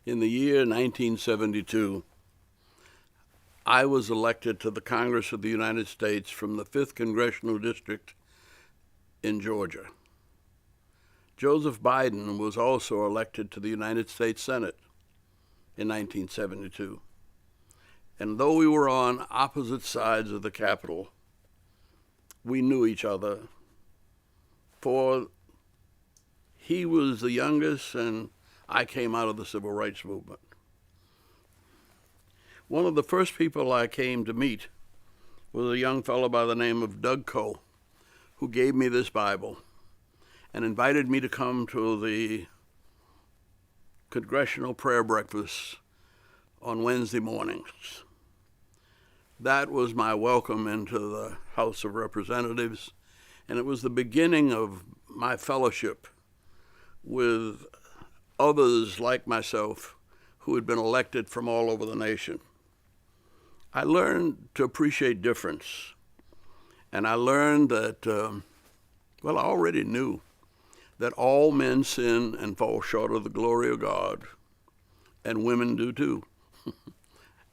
In the year 1972, I was elected to the Congress of the United States from the 5th Congressional District in Georgia. Joseph Biden was also elected to the United States Senate in 1972. And though we were on opposite sides of the Capitol, we knew each other, for he was the youngest and I came out of the civil rights movement. One of the first people I came to meet was a young fellow by the name of Doug Coe, who gave me this Bible and invited me to come to the congressional prayer breakfast on Wednesday mornings. That was my welcome into the House of Representatives, and it was the beginning of my fellowship with others like myself who had been elected from all over the nation. I learned to appreciate difference, and I learned that, I already knew that all men sin and fall short of the glory of God, and women do too.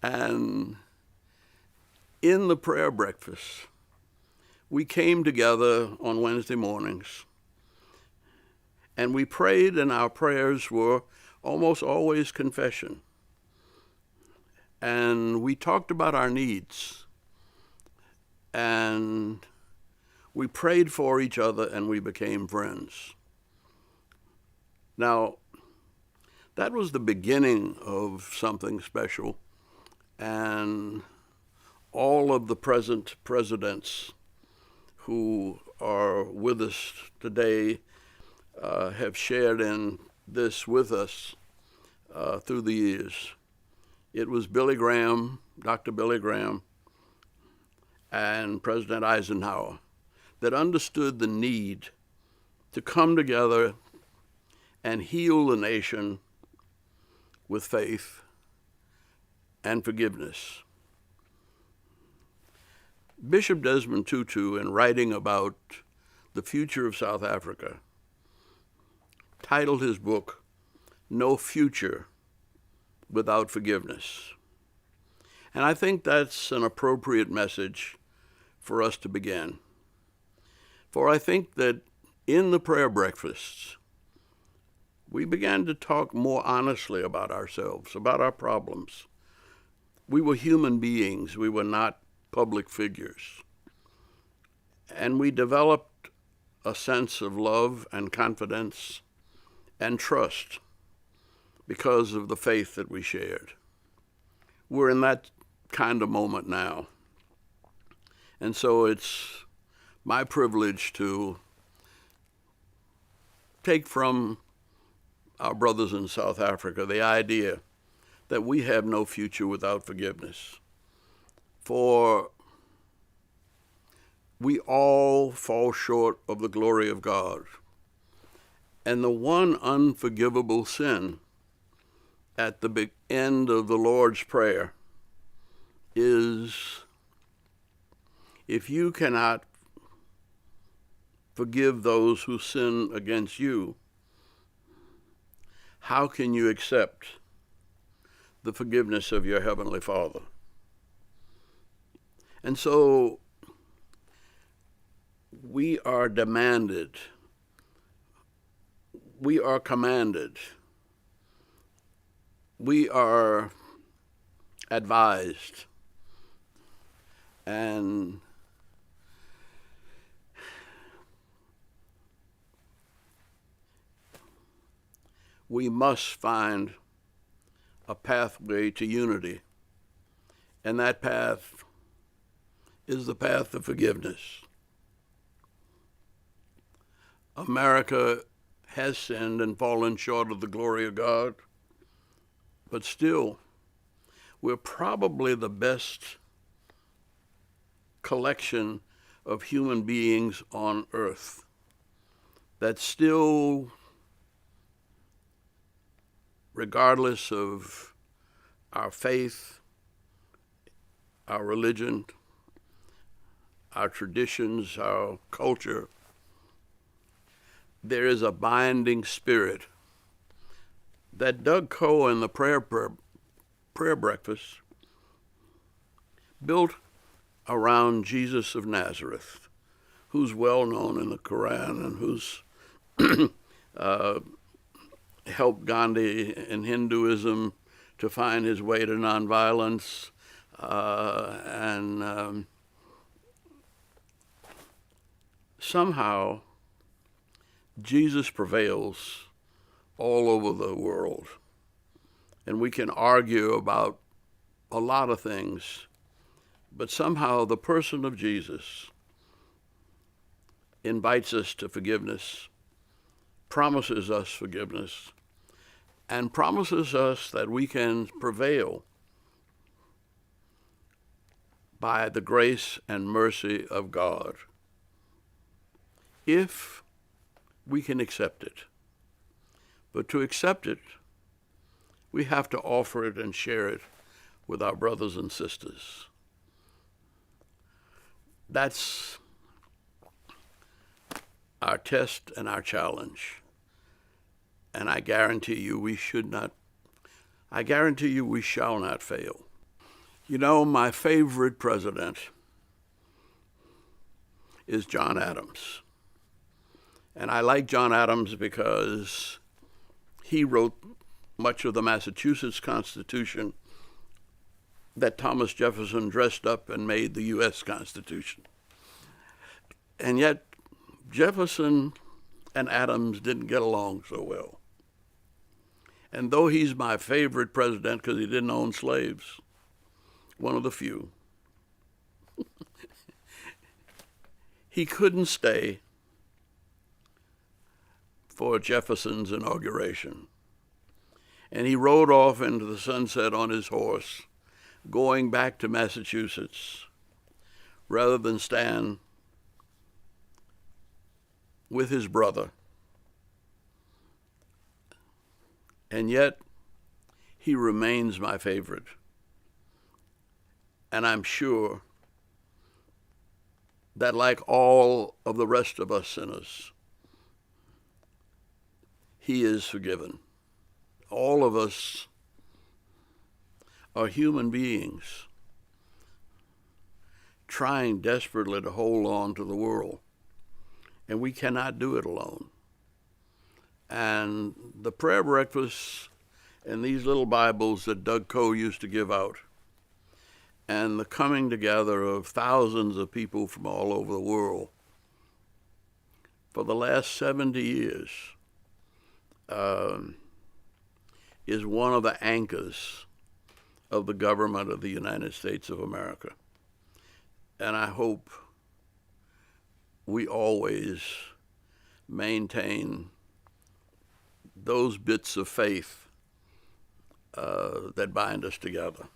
And in the prayer breakfast, we came together on Wednesday mornings, and we prayed, and our prayers were almost always confession. And we talked about our needs, and we prayed for each other, and we became friends. Now, that was the beginning of something special, and all of the present presidents who are with us today have shared in this with us through the years. It was Billy Graham, Dr. Billy Graham, and President Eisenhower that understood the need to come together and heal the nation with faith and forgiveness. Bishop Desmond Tutu, in writing about the future of South Africa, titled his book, No Future Without Forgiveness. And I think that's an appropriate message for us to begin. For I think that in the prayer breakfasts, we began to talk more honestly about ourselves, about our problems. We were human beings. We were not public figures. And we developed a sense of love and confidence and trust because of the faith that we shared. We're in that kind of moment now. And so it's my privilege to take from our brothers in South Africa the idea that we have no future without forgiveness. For we all fall short of the glory of God. And the one unforgivable sin at the big end of the Lord's Prayer is, if you cannot forgive those who sin against you, how can you accept the forgiveness of your Heavenly Father? And so we are demanded, we are commanded, we are advised, and we must find a pathway to unity, and that path is the path of forgiveness. America has sinned and fallen short of the glory of God, but still, we're probably the best collection of human beings on earth that still, regardless of our faith, our religion, our traditions, our culture, there is a binding spirit that Doug Coe and the prayer breakfast built around Jesus of Nazareth, who's well known in the Quran and who's helped Gandhi in Hinduism to find his way to nonviolence, and somehow Jesus prevails all over the world. And we can argue about a lot of things, but somehow the person of Jesus invites us to forgiveness, promises us forgiveness, and promises us that we can prevail by the grace and mercy of God if we can accept it. But to accept it, we have to offer it and share it with our brothers and sisters. That's our test and our challenge. And I guarantee you we shall not fail. You know, my favorite president is John Adams. And I like John Adams because he wrote much of the Massachusetts Constitution that Thomas Jefferson dressed up and made the U.S. Constitution. And yet, Jefferson and Adams didn't get along so well. And though he's my favorite president because he didn't own slaves, one of the few, he couldn't stay for Jefferson's inauguration. And he rode off into the sunset on his horse, going back to Massachusetts, rather than stand with his brother. And yet, he remains my favorite. And I'm sure that like all of the rest of us sinners, he is forgiven. All of us are human beings trying desperately to hold on to the world, and we cannot do it alone. And the prayer breakfasts and these little Bibles that Doug Coe used to give out, and the coming together of thousands of people from all over the world for the last 70 years is one of the anchors of the government of the United States of America. And I hope we always maintain those bits of faith that bind us together.